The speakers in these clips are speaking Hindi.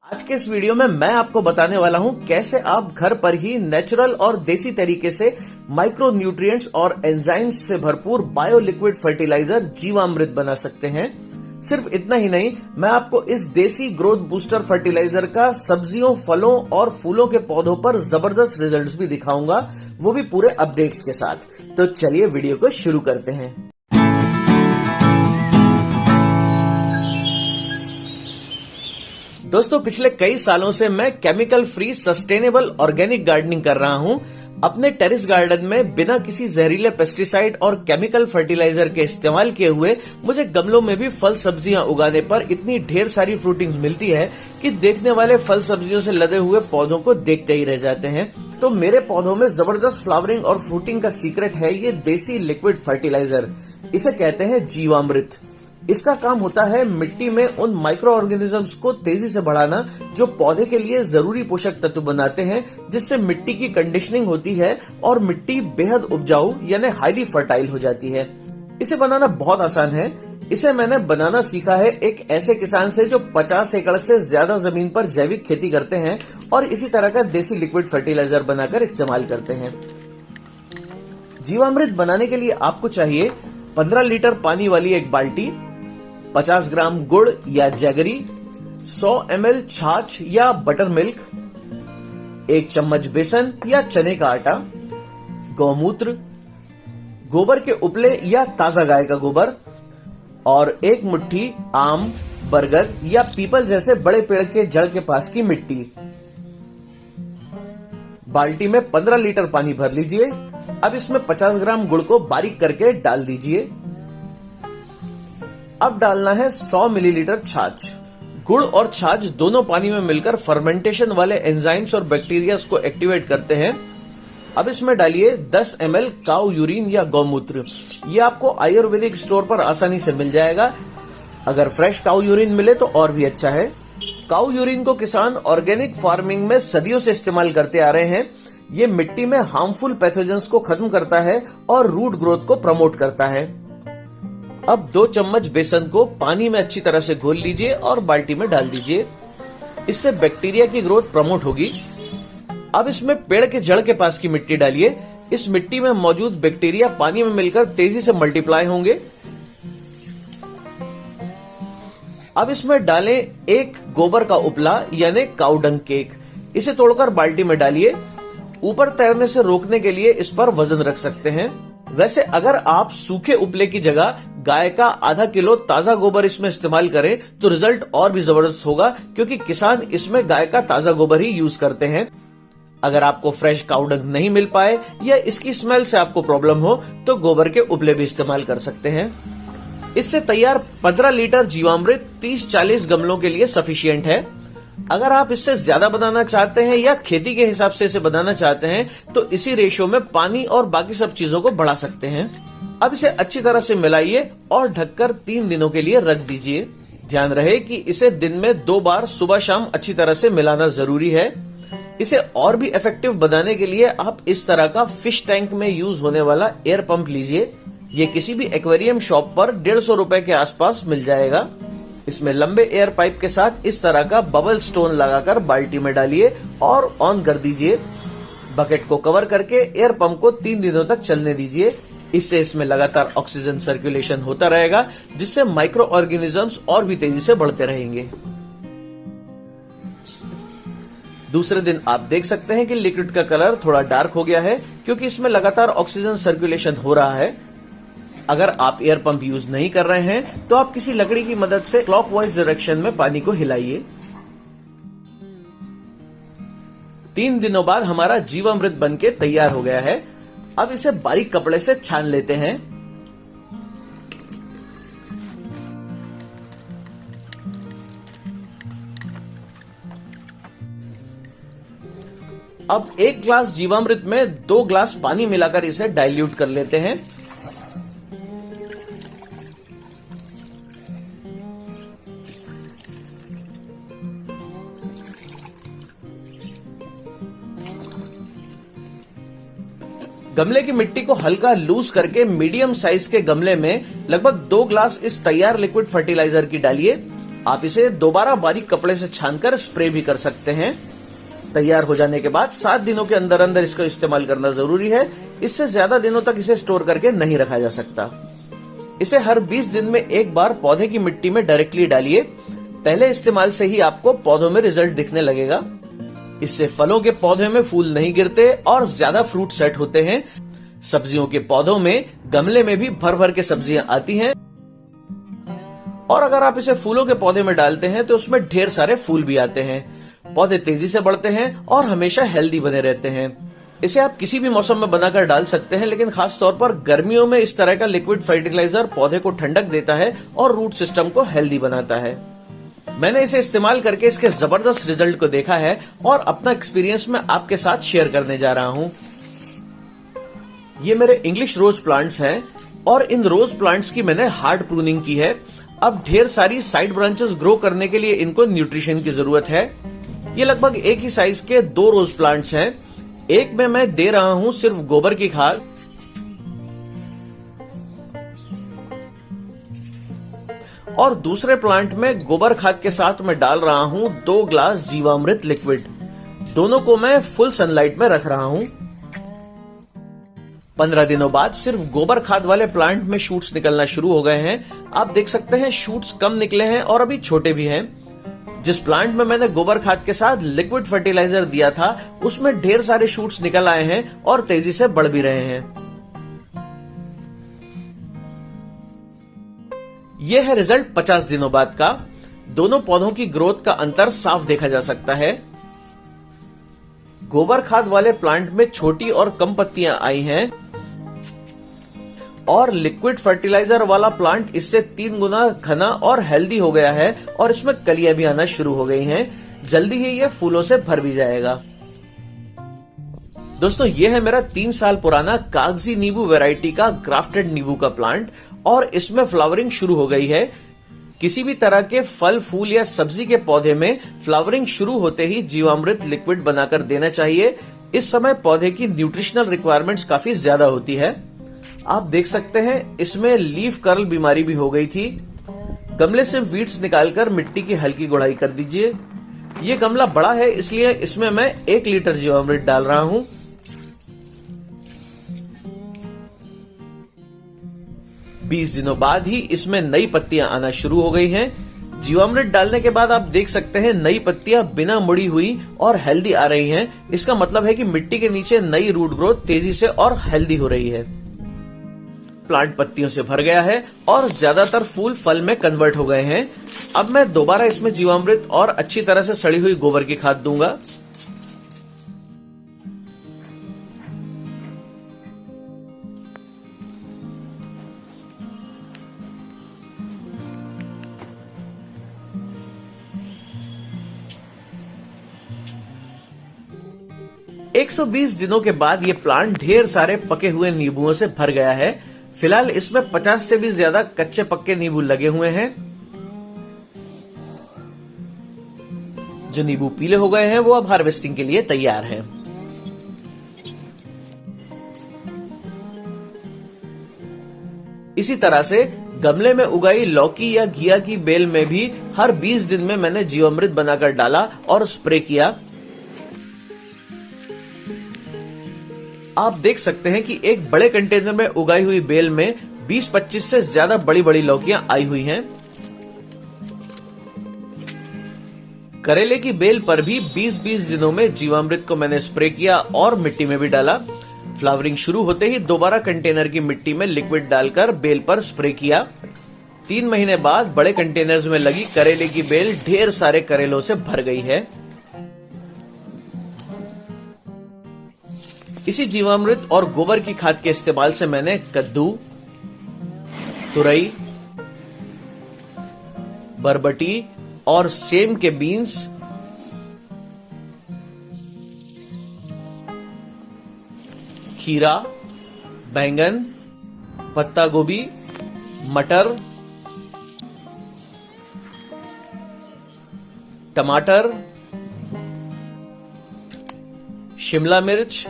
आज के इस वीडियो में मैं आपको बताने वाला हूं कैसे आप घर पर ही नेचुरल और देसी तरीके से माइक्रो न्यूट्रिएंट्स और एंजाइम्स से भरपूर बायो लिक्विड फर्टिलाइजर जीवामृत बना सकते हैं। सिर्फ इतना ही नहीं, मैं आपको इस देसी ग्रोथ बूस्टर फर्टिलाइजर का सब्जियों, फलों और फूलों के पौधों पर जबरदस्त रिजल्ट्स भी दिखाऊंगा, वो भी पूरे अपडेट्स के साथ। तो चलिए वीडियो को शुरू करते हैं। दोस्तों, पिछले कई सालों से मैं chemical free sustainable organic gardening कर रहा हूं। अपने टेरेस गार्डन में बिना किसी जहरीले पेस्टिसाइड और केमिकल फर्टिलाइजर के इस्तेमाल किए हुए मुझे गमलों में भी फल सब्जियां उगाने पर इतनी ढेर सारी फ्रूटिंग्स मिलती है कि देखने वाले फल सब्जियों से लदे हुए पौधों को देखते ही रह जाते हैं। तो मेरे पौधों में जबरदस्त फ्लावरिंग और फ्रूटिंग का सीक्रेट है ये देसी लिक्विड फर्टिलाइजर। इसे कहते हैं जीवामृत। इसका काम होता है मिट्टी में उन माइक्रो ऑर्गेनिजम्स को तेजी से बढ़ाना जो पौधे के लिए जरूरी पोषक तत्व बनाते हैं, जिससे मिट्टी की कंडीशनिंग होती है और मिट्टी बेहद उपजाऊ यानी हाईली फर्टाइल हो जाती है। इसे बनाना बहुत आसान है। इसे मैंने बनाना सीखा है एक ऐसे किसान से जो 50 एकड़ से ज्यादा जमीन पर जैविक खेती करते हैं और इसी तरह का देसी लिक्विड फर्टिलाइजर बनाकर इस्तेमाल करते हैं। जीवामृत बनाने के लिए आपको चाहिए 15 लीटर पानी वाली एक बाल्टी, 50 ग्राम गुड़ या जैगरी, 100 ml छाछ या बटर मिल्क, 1 चम्मच बेसन या चने का आटा, गौमूत्र, गोबर के उपले या ताजा गाय का गोबर और 1 मुट्ठी आम, बरगद या पीपल जैसे बड़े पेड़ के जड़ के पास की मिट्टी। बाल्टी में 15 लीटर पानी भर लीजिए। अब इसमें 50 ग्राम गुड़ को बारीक करके डाल दीजिए। अब डालना है 100 मिलीलीटर छाछ। गुड़ और छाछ दोनों पानी में मिलकर फर्मेंटेशन वाले एंजाइम्स और बैक्टीरिया को एक्टिवेट करते हैं। अब इसमें डालिए 10 ml काऊ यूरिन या गौमूत्र। ये आपको आयुर्वेदिक स्टोर पर आसानी से मिल जाएगा। अगर फ्रेश काऊ यूरिन मिले तो और भी अच्छा है। काऊ यूरिन को किसान ऑर्गेनिक फार्मिंग में सदियों से इस्तेमाल करते आ रहे हैं। ये मिट्टी में हार्मफुल पैथोजेंस को खत्म करता है और रूट ग्रोथ को प्रमोट करता है। अब 2 चम्मच बेसन को पानी में अच्छी तरह से घोल लीजिए और बाल्टी में डाल दीजिए। इससे बैक्टीरिया की ग्रोथ प्रमोट होगी। अब इसमें पेड़ के जड़ के पास की मिट्टी डालिए। इस मिट्टी में मौजूद बैक्टीरिया पानी में मिलकर तेजी से मल्टीप्लाई होंगे। अब इसमें डालें 1 गोबर का उपला यानी काऊ डंग केक। इसे तोड़कर बाल्टी में डालिए। ऊपर तैरने से रोकने के लिए इस पर वजन रख सकते हैं। वैसे अगर आप सूखे उपले की जगह गाय का आधा किलो ताजा गोबर इसमें इस्तेमाल करें तो रिजल्ट और भी जबरदस्त होगा, क्योंकि किसान इसमें गाय का ताजा गोबर ही यूज करते हैं। अगर आपको फ्रेश काऊ डंग नहीं मिल पाए या इसकी स्मेल से आपको प्रॉब्लम हो तो गोबर के उपले भी इस्तेमाल कर सकते हैं। इससे तैयार 15 लीटर जीवामृत 30-40 गमलों के लिए सफिशिएंट है। अगर आप इससे ज्यादा बनाना चाहते हैं या खेती के हिसाब से इसे बनाना चाहते हैं तो इसी रेशियो में पानी और बाकी सब चीजों को बढ़ा सकते हैं। अब इसे अच्छी तरह से मिलाइए और ढककर 3 दिनों के लिए रख दीजिए। ध्यान रहे कि इसे दिन में 2 बार सुबह शाम अच्छी तरह से मिलाना जरूरी है। इसे और भी इफेक्टिव बनाने के लिए आप इस तरह का फिश टैंक में यूज होने वाला एयर पंप लीजिए। ये किसी भी एक्वेरियम शॉप पर 150 रुपए के आसपास मिल जाएगा। इसमें लंबे एयर पाइप के साथ इस तरह का बबल स्टोन लगाकर बाल्टी में डालिए और ऑन कर दीजिए। बकेट को कवर करके एयर पंप को 3 दिनों तक चलने दीजिए। इससे इसमें लगातार ऑक्सीजन सर्कुलेशन होता रहेगा, जिससे माइक्रो ऑर्गेनिजम्स और भी तेजी से बढ़ते रहेंगे। दूसरे दिन आप देख सकते हैं कि लिक्विड का कलर थोड़ा डार्क हो गया है, क्योंकि इसमें लगातार ऑक्सीजन सर्कुलेशन हो रहा है। अगर आप एयर पंप यूज नहीं कर रहे हैं तो आप किसी लकड़ी की मदद से क्लॉकवाइज डायरेक्शन में पानी को हिलाइए। 3 दिनों बाद हमारा जीवामृत बनके तैयार हो गया है। अब इसे बारीक कपड़े से छान लेते हैं। अब 1 ग्लास जीवामृत में 2 ग्लास पानी मिलाकर इसे डाइल्यूट कर लेते हैं। गमले की मिट्टी को हल्का लूज करके मीडियम साइज के गमले में लगभग 2 ग्लास इस तैयार लिक्विड फर्टिलाइजर की डालिए। आप इसे दोबारा बारीक कपड़े से छानकर स्प्रे भी कर सकते हैं। तैयार हो जाने के बाद 7 दिनों के अंदर अंदर इसका इस्तेमाल करना जरूरी है। इससे ज्यादा दिनों तक इसे स्टोर करके नहीं रखा जा सकता। इसे हर 20 दिन में एक बार पौधे की मिट्टी में डायरेक्टली डालिए। पहले इस्तेमाल से ही आपको पौधों में रिजल्ट दिखने लगेगा। इससे फलों के पौधे में फूल नहीं गिरते और ज्यादा फ्रूट सेट होते हैं। सब्जियों के पौधों में गमले में भी भर भर के सब्जियां आती हैं। और अगर आप इसे फूलों के पौधे में डालते हैं तो उसमें ढेर सारे फूल भी आते हैं। पौधे तेजी से बढ़ते हैं और हमेशा हेल्दी बने रहते हैं। इसे आप किसी भी मौसम में बनाकर डाल सकते हैं, लेकिन खास तौर पर गर्मियों में इस तरह का लिक्विड फर्टिलाइजर पौधे को ठंडक देता है और रूट सिस्टम को हेल्दी बनाता है। मैंने इसे इस्तेमाल करके इसके जबरदस्त रिजल्ट को देखा है और अपना एक्सपीरियंस मैं आपके साथ शेयर करने जा रहा हूं। ये मेरे इंग्लिश रोज प्लांट्स हैं और इन रोज प्लांट्स की मैंने हार्ड प्रूनिंग की है। अब ढेर सारी साइड ब्रांचेस ग्रो करने के लिए इनको न्यूट्रिशन की जरूरत है। ये लगभग एक ही साइज के 2 रोज प्लांट्स हैं। एक में मैं दे रहा हूं सिर्फ गोबर की खाद और दूसरे प्लांट में गोबर खाद के साथ मैं डाल रहा हूं 2 ग्लास जीवामृत लिक्विड। दोनों को मैं फुल सनलाइट में रख रहा हूं। 15 दिनों बाद सिर्फ गोबर खाद वाले प्लांट में शूट्स निकलना शुरू हो गए हैं। आप देख सकते हैं शूट्स कम निकले हैं और अभी छोटे भी हैं। जिस प्लांट में मैंने गोबर खाद के साथ लिक्विड फर्टिलाइजर दिया था उसमें ढेर सारे शूट्स निकल आए हैं और तेजी से बढ़ भी रहे हैं। यह है रिजल्ट 50 दिनों बाद का। दोनों पौधों की ग्रोथ का अंतर साफ देखा जा सकता है। गोबर खाद वाले प्लांट में छोटी और कम पत्तियां आई हैं और लिक्विड फर्टिलाइजर वाला प्लांट इससे 3 गुना घना और हेल्दी हो गया है और इसमें कलियां भी आना शुरू हो गई हैं। जल्दी ही ये फूलों से भर भी जाएगा। दोस्तों, ये है मेरा 3 साल पुराना कागजी नींबू वैरायटी का ग्राफ्टेड नींबू का प्लांट और इसमें फ्लावरिंग शुरू हो गई है। किसी भी तरह के फल, फूल या सब्जी के पौधे में फ्लावरिंग शुरू होते ही जीवामृत लिक्विड बनाकर देना चाहिए। इस समय पौधे की न्यूट्रिशनल रिक्वायरमेंट्स काफी ज्यादा होती है। आप देख सकते हैं इसमें लीफ कर्ल बीमारी भी हो गई थी। गमले से वीड्स निकालकर मिट्टी की हल्की गुड़ाई कर दीजिए। ये गमला बड़ा है इसलिए इसमें मैं 1 लीटर जीवामृत डाल रहा हूं। बीस दिनों बाद ही इसमें नई पत्तियां आना शुरू हो गई हैं। जीवामृत डालने के बाद आप देख सकते हैं नई पत्तियां बिना मुड़ी हुई और हेल्दी आ रही हैं। इसका मतलब है कि मिट्टी के नीचे नई रूट ग्रोथ तेजी से और हेल्दी हो रही है। प्लांट पत्तियों से भर गया है और ज्यादातर फूल फल में कन्वर्ट हो गए हैं। अब मैं दोबारा इसमें जीवामृत और अच्छी तरह से सड़ी हुई गोबर की खाद दूंगा। एक 120 दिनों के बाद ये प्लांट ढेर सारे पके हुए नींबुओं से भर गया है। फिलहाल इसमें 50 से भी ज्यादा कच्चे पक्के नींबू लगे हुए हैं। जो नींबू पीले हो गए हैं वो अब हार्वेस्टिंग के लिए तैयार हैं। इसी तरह से गमले में उगाई लौकी या घिया की बेल में भी हर 20 दिन में मैंने जीवामृत बनाकर डाला और स्प्रे किया। आप देख सकते हैं कि एक बड़े कंटेनर में उगाई हुई बेल में 20-25 से ज्यादा बड़ी बड़ी लौकियां आई हुई हैं। करेले की बेल पर भी 20-20 दिनों में जीवामृत को मैंने स्प्रे किया और मिट्टी में भी डाला। फ्लावरिंग शुरू होते ही दोबारा कंटेनर की मिट्टी में लिक्विड डालकर बेल पर स्प्रे किया। 3 महीने बाद बड़े कंटेनर्स में लगी करेले की बेल ढेर सारे करेलों से भर गई है। इसी जीवामृत और गोबर की खाद के इस्तेमाल से मैंने कद्दू, तुरई, बरबटी और सेम के बीन्स, खीरा, बैंगन, पत्ता गोभी, मटर, टमाटर, शिमला मिर्च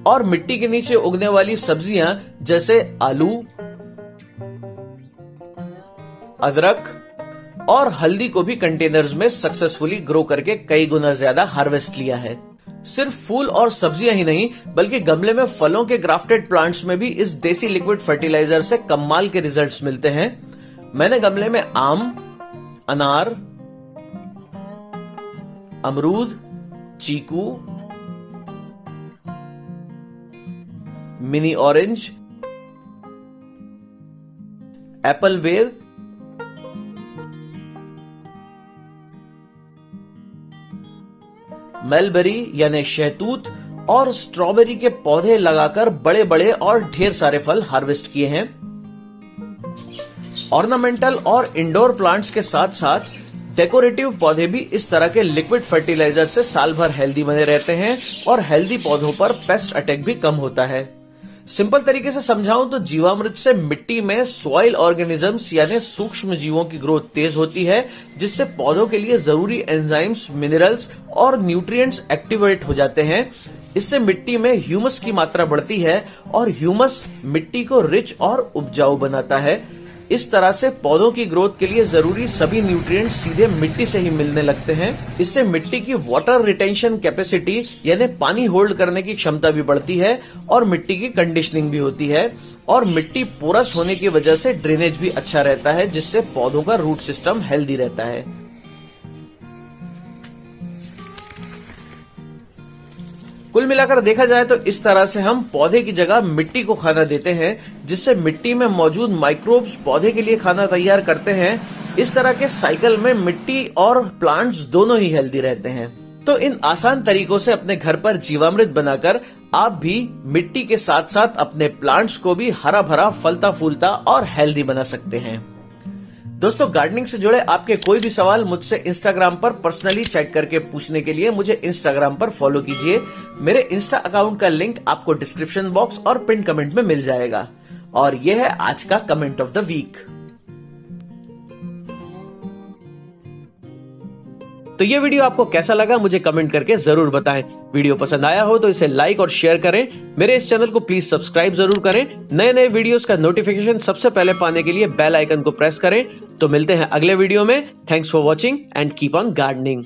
और मिट्टी के नीचे उगने वाली सब्जियां जैसे आलू, अदरक और हल्दी को भी कंटेनर्स में सक्सेसफुली ग्रो करके कई गुना ज्यादा हार्वेस्ट लिया है। सिर्फ फूल और सब्जियां ही नहीं बल्कि गमले में फलों के ग्राफ्टेड प्लांट्स में भी इस देसी लिक्विड फर्टिलाइजर से कमाल के रिजल्ट्स मिलते हैं। मैंने गमले में आम, अनार, अमरूद, चीकू, मिनी ऑरेंज, एप्पल वेर, मलबेरी यानी शहतूत और स्ट्रॉबेरी के पौधे लगाकर बड़े बड़े और ढेर सारे फल हार्वेस्ट किए हैं। ऑर्नामेंटल और इंडोर प्लांट्स के साथ साथ डेकोरेटिव पौधे भी इस तरह के लिक्विड फर्टिलाइजर से साल भर हेल्दी बने रहते हैं और हेल्दी पौधों पर पेस्ट अटैक भी कम होता है। सिंपल तरीके से समझाऊं तो जीवामृत से मिट्टी में सॉइल ऑर्गेनिजम्स यानी सूक्ष्म जीवों की ग्रोथ तेज होती है, जिससे पौधों के लिए जरूरी एंजाइम्स, मिनरल्स और न्यूट्रिएंट्स एक्टिवेट हो जाते हैं। इससे मिट्टी में ह्यूमस की मात्रा बढ़ती है और ह्यूमस मिट्टी को रिच और उपजाऊ बनाता है। इस तरह से पौधों की ग्रोथ के लिए जरूरी सभी न्यूट्रिएंट्स सीधे मिट्टी से ही मिलने लगते हैं। इससे मिट्टी की वाटर रिटेंशन कैपेसिटी यानी पानी होल्ड करने की क्षमता भी बढ़ती है और मिट्टी की कंडीशनिंग भी होती है और मिट्टी पोरस होने की वजह से ड्रेनेज भी अच्छा रहता है, जिससे पौधों का रूट सिस्टम हेल्दी रहता है। कुल मिलाकर देखा जाए तो इस तरह से हम पौधे की जगह मिट्टी को खाना देते हैं, जिससे मिट्टी में मौजूद माइक्रोब्स पौधे के लिए खाना तैयार करते हैं। इस तरह के साइकिल में मिट्टी और प्लांट्स दोनों ही हेल्दी रहते हैं। तो इन आसान तरीकों से अपने घर पर जीवामृत बनाकर आप भी मिट्टी के साथ साथ अपने प्लांट्स को भी हरा भरा, फलता फूलता और हेल्दी बना सकते हैं। दोस्तों, गार्डनिंग से जुड़े आपके कोई भी सवाल मुझसे इंस्टाग्राम पर पर्सनली चैट करके पूछने के लिए मुझे इंस्टाग्राम पर फॉलो कीजिए। मेरे इंस्टा अकाउंट का लिंक आपको डिस्क्रिप्शन बॉक्स और पिन कमेंट में मिल जाएगा। और यह है आज का कमेंट ऑफ द वीक। तो ये वीडियो आपको कैसा लगा मुझे कमेंट करके जरूर बताएं। वीडियो पसंद आया हो तो इसे लाइक और शेयर करें। मेरे इस चैनल को प्लीज सब्सक्राइब जरूर करें। नए नए वीडियोस का नोटिफिकेशन सबसे पहले पाने के लिए बेल आइकन को प्रेस करें। तो मिलते हैं अगले वीडियो में। Thanks for watching and keep on gardening.